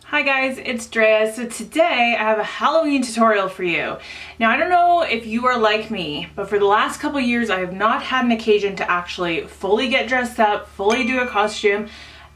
Hi guys, it's Drea. So today I have a Halloween tutorial for you. Now I don't know if you are like me, but for the last couple years I have not had an occasion to actually fully get dressed up, fully do a costume,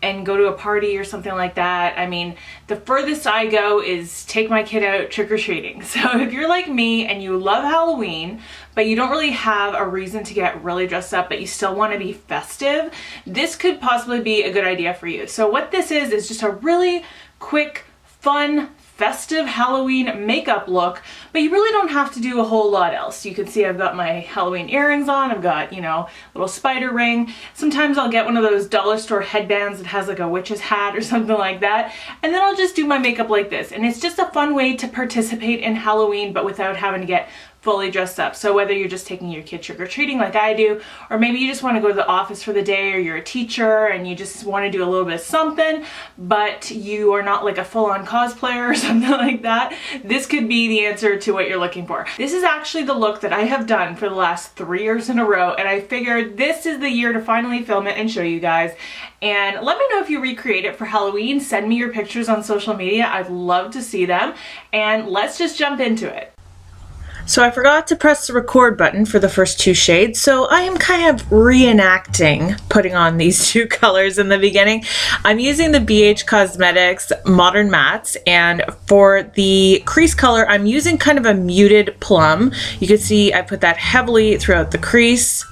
and go to a party or something like that. I mean, the furthest I go is take my kid out trick-or-treating. So if you're like me and you love Halloween, but you don't really have a reason to get really dressed up, but you still want to be festive, this could possibly be a good idea for you. So what this is just a really quick, fun, festive Halloween makeup look, but you really don't have to do a whole lot else. You can see I've got my Halloween earrings on, I've got, you know, a little spider ring. Sometimes I'll get one of those dollar store headbands that has like a witch's hat or something like that, and then I'll just do my makeup like this. And it's just a fun way to participate in Halloween, but without having to get fully dressed up. So whether you're just taking your kid trick-or-treating like I do, or maybe you just want to go to the office for the day, or you're a teacher and you just want to do a little bit of something, but you are not like a full-on cosplayer or something like that, this could be the answer to what you're looking for. This is actually the look that I have done for the last 3 years in a row, and I figured this is the year to finally film it and show you guys. And let me know if you recreate it for Halloween. Send me your pictures on social media. I'd love to see them, and let's just jump into it. So I forgot to press the record button for the first two shades, so I am kind of reenacting putting on these two colors in the beginning. I'm using the BH Cosmetics Modern Mattes, and for the crease color I'm using kind of a muted plum. You can see I put that heavily throughout the crease.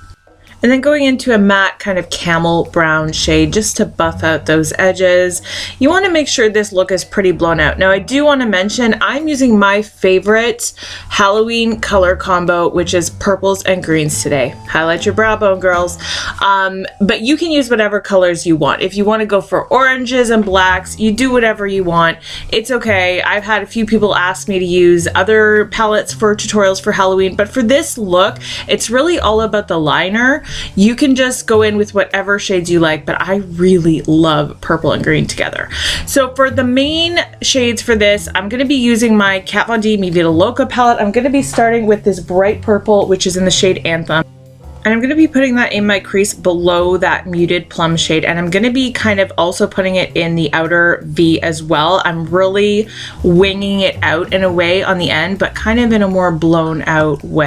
And then going into a matte kind of camel brown shade just to buff out those edges. You want to make sure this look is pretty blown out. Now I do want to mention I'm using my favorite Halloween color combo, which is purples and greens today. Highlight your brow bone, girls. But you can use whatever colors you want. If you want to go for oranges and blacks, you do whatever you want. It's okay. I've had a few people ask me to use other palettes for tutorials for Halloween, but for this look, it's really all about the liner. You can just go in with whatever shades you like, but I really love purple and green together. So for the main shades for this, I'm going to be using my Kat Von D Vida Loca palette. I'm going to be starting with this bright purple, which is in the shade Anthem. And I'm going to be putting that in my crease below that muted plum shade. And I'm going to be kind of also putting it in the outer V as well. I'm really winging it out in a way on the end, but kind of in a more blown out way.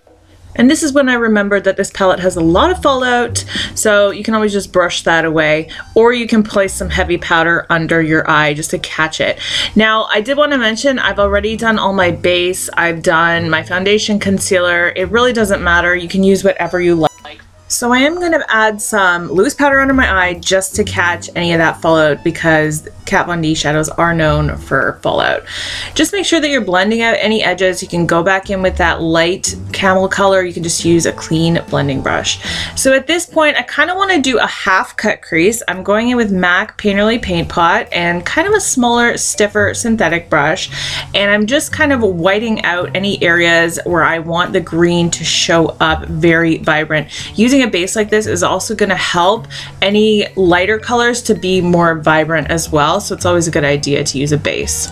And this is when I remembered that this palette has a lot of fallout, so you can always just brush that away, or you can place some heavy powder under your eye just to catch it. Now, I did want to mention I've already done all my base, I've done my foundation, concealer. It really doesn't matter. You can use whatever you like. So I am going to add some loose powder under my eye just to catch any of that fallout, because Kat Von D shadows are known for fallout. Just make sure that you're blending out any edges. You can go back in with that light camel color. You can just use a clean blending brush. So at this point, I kind of want to do a half cut crease. I'm going in with MAC Painterly Paint Pot and kind of a smaller, stiffer synthetic brush. And I'm just kind of whiting out any areas where I want the green to show up very vibrant. Using a base like this is also going to help any lighter colors to be more vibrant as well, so it's always a good idea to use a base.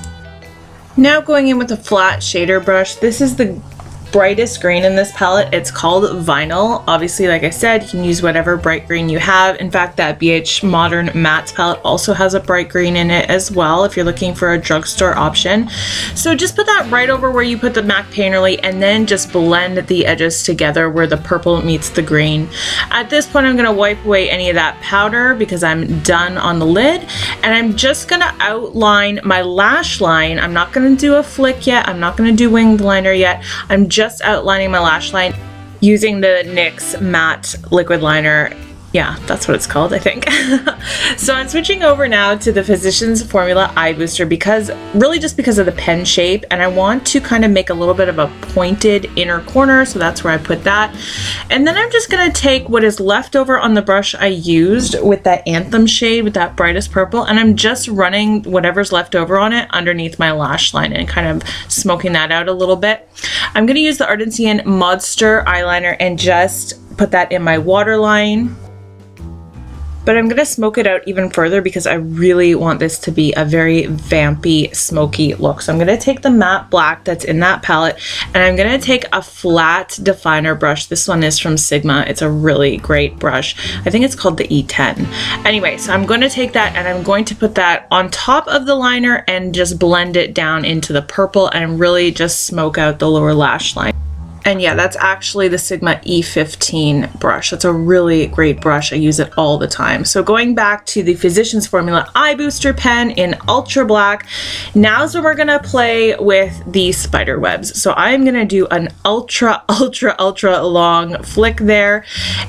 Now going in with a flat shader brush, this is the brightest green in this palette. It's called Vinyl. Obviously, like I said, you can use whatever bright green you have. In fact, that BH Modern Mattes palette also has a bright green in it as well if you're looking for a drugstore option. So just put that right over where you put the MAC Painterly, and then just blend the edges together where the purple meets the green. At this point, I'm going to wipe away any of that powder because I'm done on the lid, and I'm just going to outline my lash line. I'm not going to do a flick yet. I'm not going to do winged liner yet. I'm just outlining my lash line using the NYX matte liquid liner. Yeah, that's what it's called, I think. So I'm switching over now to the Physicians Formula Eye Booster because of the pen shape, and I want to kind of make a little bit of a pointed inner corner, so that's where I put that. And then I'm just going to take what is left over on the brush I used with that Anthem shade with that brightest purple, and I'm just running whatever's left over on it underneath my lash line and kind of smoking that out a little bit. I'm going to use the DreaCN Modster eyeliner and just put that in my waterline. But I'm gonna smoke it out even further because I really want this to be a very vampy, smoky look. So I'm gonna take the matte black that's in that palette, and I'm gonna take a flat definer brush. This one is from Sigma. It's a really great brush. I think it's called the E10. Anyway, so I'm gonna take that and I'm going to put that on top of the liner and just blend it down into the purple and really just smoke out the lower lash line. And yeah, that's actually the Sigma E15 brush. That's a really great brush. I use it all the time. So going back to the Physicians Formula Eye Booster Pen in Ultra Black, now's when we're gonna play with the spider webs. So I'm gonna do an ultra long flick there.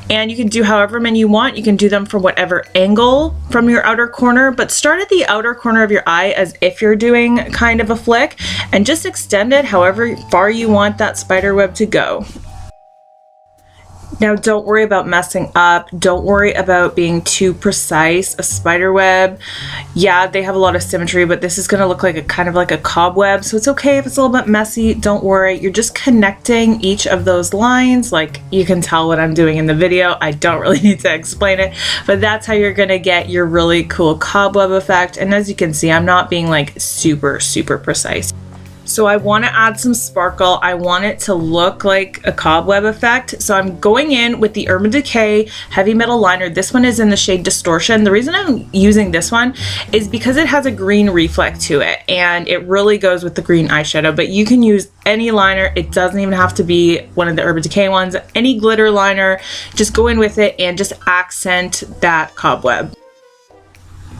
And you can do however many you want. You can do them from whatever angle from your outer corner, but start at the outer corner of your eye as if you're doing kind of a flick, and just extend it however far you want that spider web to go. Now don't worry about messing up. Don't worry about being too precise. A spider web, yeah, they have a lot of symmetry, but this is gonna look like a kind of like a cobweb, so it's okay if it's a little bit messy. Don't worry. You're just connecting each of those lines. Like, you can tell what I'm doing in the video. I don't really need to explain it, but that's how you're gonna get your really cool cobweb effect. And as you can see, I'm not being like super precise. So I want to add some sparkle. I want it to look like a cobweb effect. So I'm going in with the Urban Decay Heavy Metal Liner. This one is in the shade Distortion. The reason I'm using this one is because it has a green reflect to it and it really goes with the green eyeshadow, but you can use any liner. It doesn't even have to be one of the Urban Decay ones. Any glitter liner, just go in with it and just accent that cobweb.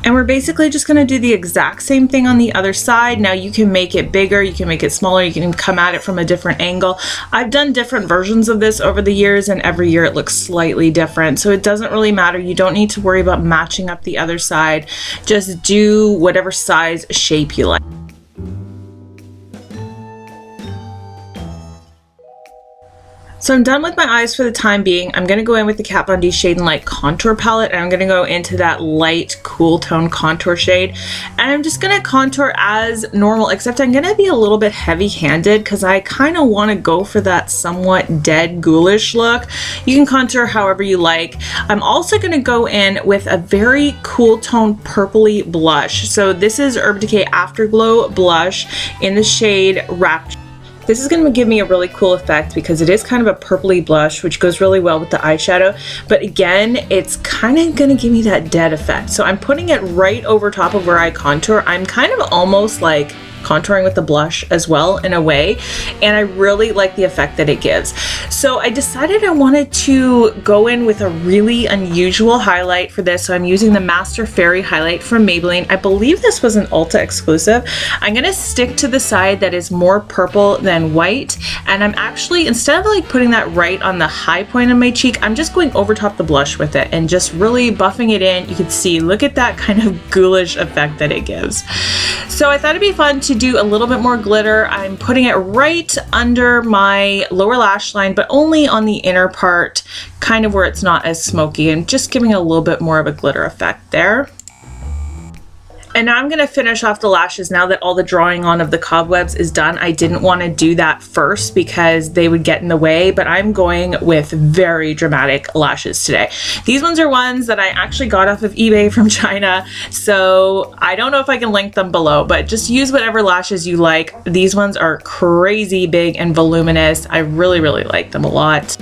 And we're basically just gonna do the exact same thing on the other side. Now you can make it bigger, you can make it smaller, you can come at it from a different angle. I've done different versions of this over the years and every year it looks slightly different. So it doesn't really matter. You don't need to worry about matching up the other side. Just do whatever size shape you like. So I'm done with my eyes for the time being. I'm gonna go in with the Kat Von D Shade and Light Contour Palette, and I'm gonna go into that light, cool tone contour shade. And I'm just gonna contour as normal, except I'm gonna be a little bit heavy-handed because I kind of want to go for that somewhat dead, ghoulish look. You can contour however you like. I'm also gonna go in with a very cool tone purpley blush. So this is Urban Decay Afterglow Blush in the shade Rapture. This is going to give me a really cool effect because it is kind of a purpley blush, which goes really well with the eyeshadow. But again, it's kind of going to give me that dead effect. So I'm putting it right over top of where I contour. I'm kind of almost like contouring with the blush as well in a way, and I really like the effect that it gives. So I decided I wanted to go in with a really unusual highlight for this. So I'm using the Master Fairy highlight from Maybelline. I believe this was an Ulta exclusive. I'm gonna stick to the side that is more purple than white, and I'm actually, instead of like putting that right on the high point of my cheek, I'm just going over top the blush with it and just really buffing it in. You can see, look at that kind of ghoulish effect that it gives. So I thought it'd be fun to do a little bit more glitter. I'm putting it right under my lower lash line, but only on the inner part, kind of where it's not as smoky, and just giving a little bit more of a glitter effect there. And now I'm going to finish off the lashes now that all the drawing on of the cobwebs is done. I didn't want to do that first because they would get in the way, but I'm going with very dramatic lashes today. These ones are ones that I actually got off of eBay from China, so I don't know if I can link them below, but just use whatever lashes you like. These ones are crazy big and voluminous. I really like them a lot.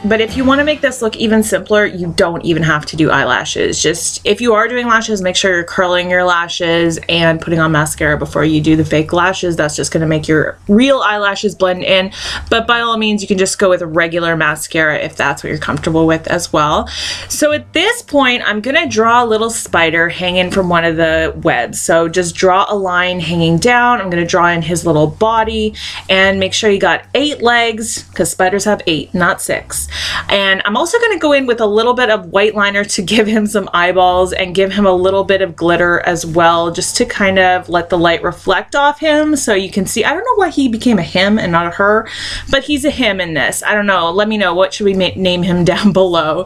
But if you want to make this look even simpler, you don't even have to do eyelashes. Just, if you are doing lashes, make sure you're curling your lashes and putting on mascara before you do the fake lashes. That's just going to make your real eyelashes blend in. But by all means, you can just go with a regular mascara if that's what you're comfortable with as well. So at this point, I'm going to draw a little spider hanging from one of the webs. So just draw a line hanging down. I'm going to draw in his little body and make sure you got 8 legs, because spiders have 8, not 6. And I'm also going to go in with a little bit of white liner to give him some eyeballs and give him a little bit of glitter as well, just to kind of let the light reflect off him. So you can see, I don't know why he became a him and not a her, but he's a him in this. I don't know. Let me know. What should we name him down below?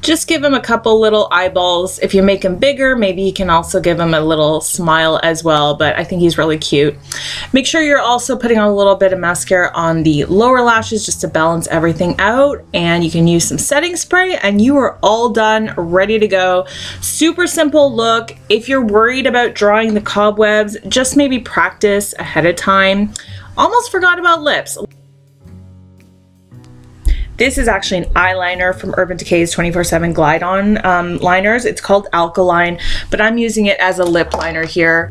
Just give him a couple little eyeballs. If you make him bigger, maybe you can also give him a little smile as well, but I think he's really cute. Make sure you're also putting on a little bit of mascara on the lower lashes just to balance everything out, and you can use some setting spray and you are all done, ready to go. Super simple look. If you're worried about drawing the cobwebs, just maybe practice ahead of time. Almost forgot about lips. This is actually an eyeliner from Urban Decay's 24/7 Glide On liners. It's called Alkaline, but I'm using it as a lip liner here.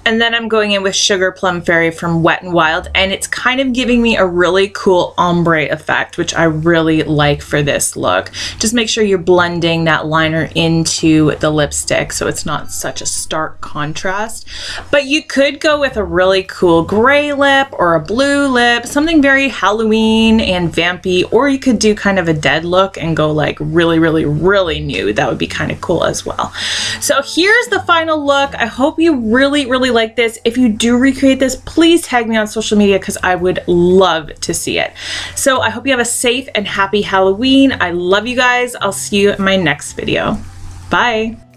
And then I'm going in with Sugar Plum Fairy from Wet n Wild, and it's kind of giving me a really cool ombre effect, which I really like for this look. Just make sure you're blending that liner into the lipstick so it's not such a stark contrast. But you could go with a really cool gray lip or a blue lip, something very Halloween and vampy, or you could do kind of a dead look and go like really, really, really nude. That would be kind of cool as well. So here's the final look. I hope you really, really like this. If you do recreate this, please tag me on social media because I would love to see it. So I hope you have a safe and happy Halloween. I love you guys. I'll see you in my next video. Bye.